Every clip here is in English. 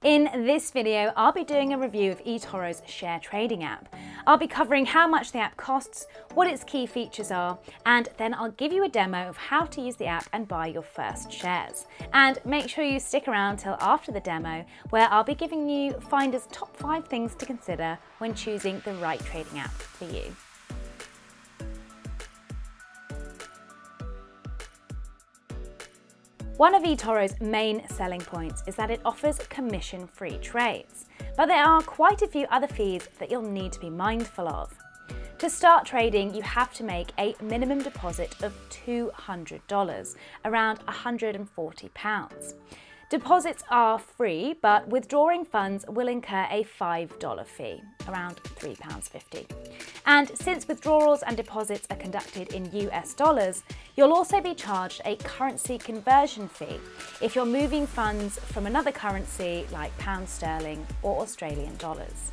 In this video, I'll be doing a review of eToro's share trading app. I'll be covering how much the app costs, what its key features are, and then I'll give you a demo of how to use the app and buy your first shares. And make sure you stick around till after the demo, where I'll be giving you Finder's top 5 things to consider when choosing the right trading app for you. One of eToro's main selling points is that it offers commission-free trades, but there are quite a few other fees that you'll need to be mindful of. To start trading, you have to make a minimum deposit of $200, around £140. Deposits are free, but withdrawing funds will incur a $5 fee, around £3.50. And since withdrawals and deposits are conducted in US dollars, you'll also be charged a currency conversion fee if you're moving funds from another currency like pound sterling or Australian dollars.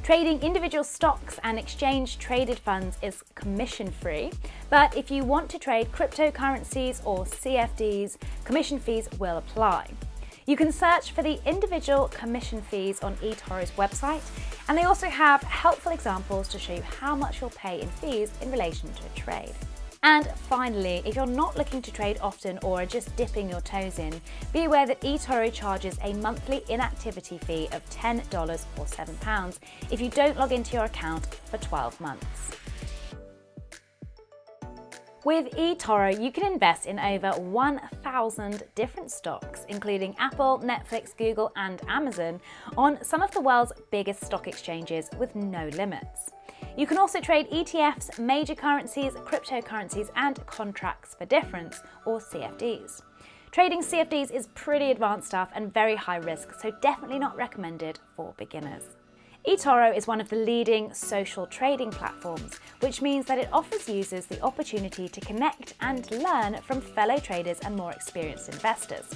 Trading individual stocks and exchange-traded funds is commission-free, but if you want to trade cryptocurrencies or CFDs, commission fees will apply. You can search for the individual commission fees on eToro's website, and they also have helpful examples to show you how much you'll pay in fees in relation to a trade. And finally, if you're not looking to trade often or are just dipping your toes in, be aware that eToro charges a monthly inactivity fee of $10 or £7 if you don't log into your account for 12 months. With eToro, you can invest in over 1,000 different stocks, including Apple, Netflix, Google, and Amazon, on some of the world's biggest stock exchanges with no limits. You can also trade ETFs, major currencies, cryptocurrencies, and contracts for difference, or CFDs. Trading CFDs is pretty advanced stuff and very high risk, so definitely not recommended for beginners. eToro is one of the leading social trading platforms, which means that it offers users the opportunity to connect and learn from fellow traders and more experienced investors.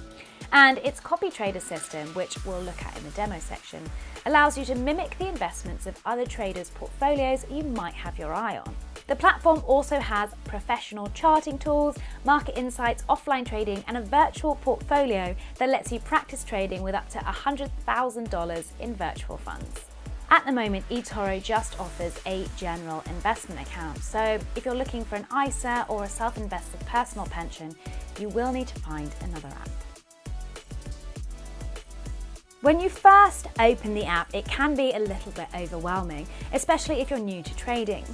And its CopyTrader system, which we'll look at in the demo section, allows you to mimic the investments of other traders' portfolios you might have your eye on. The platform also has professional charting tools, market insights, offline trading, and a virtual portfolio that lets you practice trading with up to $100,000 in virtual funds. At the moment, eToro just offers a general investment account, so if you're looking for an ISA or a self-invested personal pension, you will need to find another app. When you first open the app, it can be a little bit overwhelming, especially if you're new to trading.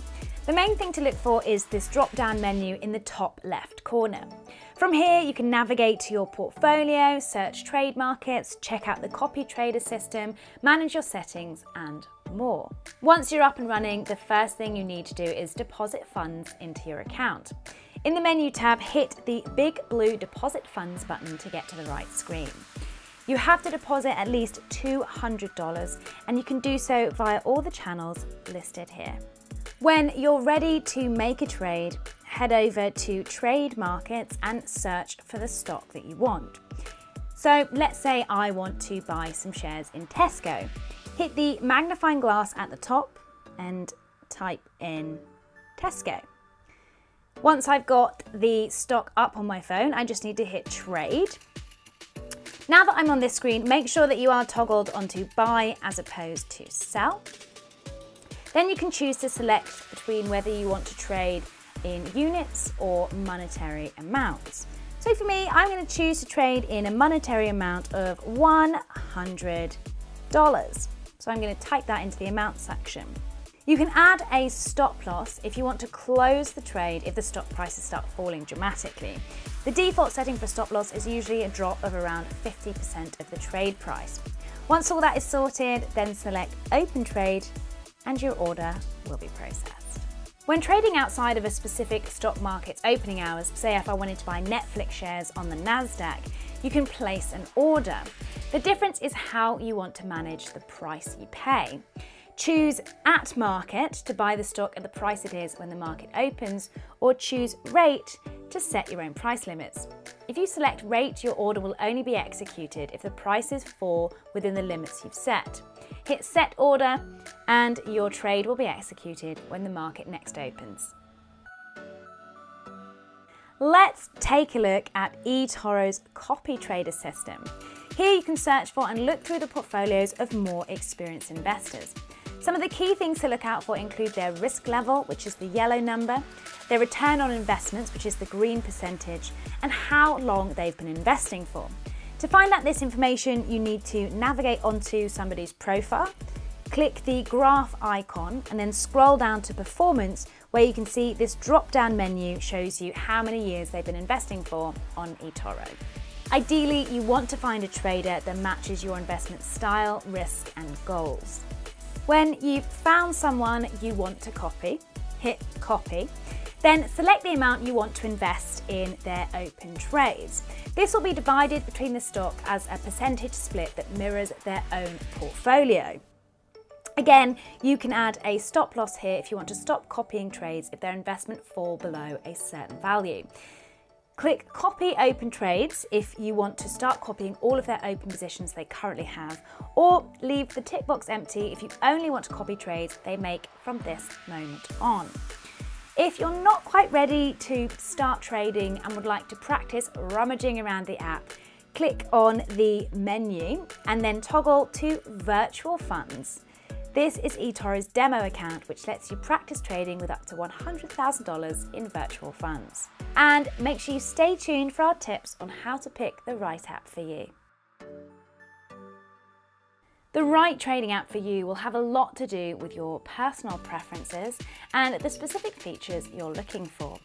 The main thing to look for is this drop-down menu in the top left corner. From here, you can navigate to your portfolio, search trade markets, check out the CopyTrader system, manage your settings, and more. Once you're up and running, the first thing you need to do is deposit funds into your account. In the menu tab, hit the big blue Deposit Funds button to get to the right screen. You have to deposit at least $200, and you can do so via all the channels listed here. When you're ready to make a trade, head over to Trade Markets and search for the stock that you want. So let's say I want to buy some shares in Tesco. Hit the magnifying glass at the top and type in Tesco. Once I've got the stock up on my phone, I just need to hit Trade. Now that I'm on this screen, make sure that you are toggled onto Buy as opposed to Sell. Then you can choose to select between whether you want to trade in units or monetary amounts. So for me, I'm going to choose to trade in a monetary amount of $100. So I'm going to type that into the amount section. You can add a stop loss if you want to close the trade if the stock prices start falling dramatically. The default setting for stop loss is usually a drop of around 50% of the trade price. Once all that is sorted, then select Open Trade and your order will be processed. When trading outside of a specific stock market's opening hours, say if I wanted to buy Netflix shares on the NASDAQ, you can place an order. The difference is how you want to manage the price you pay. Choose At Market to buy the stock at the price it is when the market opens, or choose Rate to set your own price limits. If you select Rate, your order will only be executed if the prices fall within the limits you've set. Hit Set Order and your trade will be executed when the market next opens. Let's take a look at eToro's CopyTrader system. Here you can search for and look through the portfolios of more experienced investors. Some of the key things to look out for include their risk level, which is the yellow number, their return on investments, which is the green percentage, and how long they've been investing for. To find out this information, you need to navigate onto somebody's profile, click the graph icon, and then scroll down to performance, where you can see this drop-down menu shows you how many years they've been investing for on eToro. Ideally, you want to find a trader that matches your investment style, risk, and goals. When you've found someone you want to copy, hit copy, then select the amount you want to invest in their open trades. This will be divided between the stock as a percentage split that mirrors their own portfolio. Again, you can add a stop loss here if you want to stop copying trades if their investment fall below a certain value. Click Copy Open Trades if you want to start copying all of their open positions they currently have, or leave the tick box empty if you only want to copy trades they make from this moment on. If you're not quite ready to start trading and would like to practice rummaging around the app, click on the menu and then toggle to Virtual Funds. This is eToro's demo account, which lets you practice trading with up to $100,000 in virtual funds. And make sure you stay tuned for our tips on how to pick the right app for you. The right trading app for you will have a lot to do with your personal preferences and the specific features you're looking for.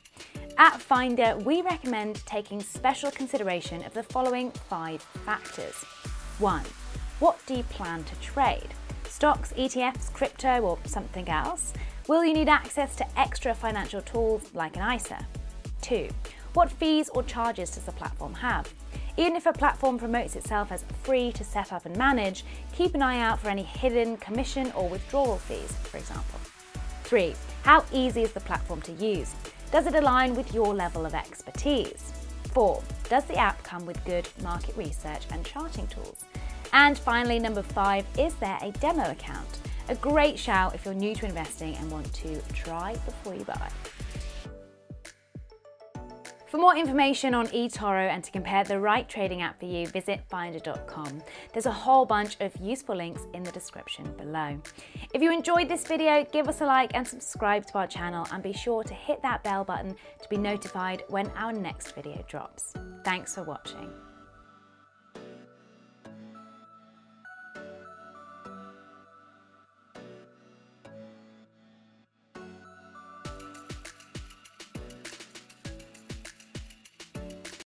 At Finder, we recommend taking special consideration of the following 5 factors. 1. What do you plan to trade? Stocks, ETFs, crypto, or something else? Will you need access to extra financial tools like an ISA? 2. What fees or charges does the platform have? Even if a platform promotes itself as free to set up and manage, keep an eye out for any hidden commission or withdrawal fees, for example. 3. How easy is the platform to use? Does it align with your level of expertise? 4. Does the app come with good market research and charting tools? And finally, number 5, is there a demo account? A great shout if you're new to investing and want to try before you buy. For more information on eToro and to compare the right trading app for you, visit finder.com. There's a whole bunch of useful links in the description below. If you enjoyed this video, give us a like and subscribe to our channel, and be sure to hit that bell button to be notified when our next video drops. Thanks for watching.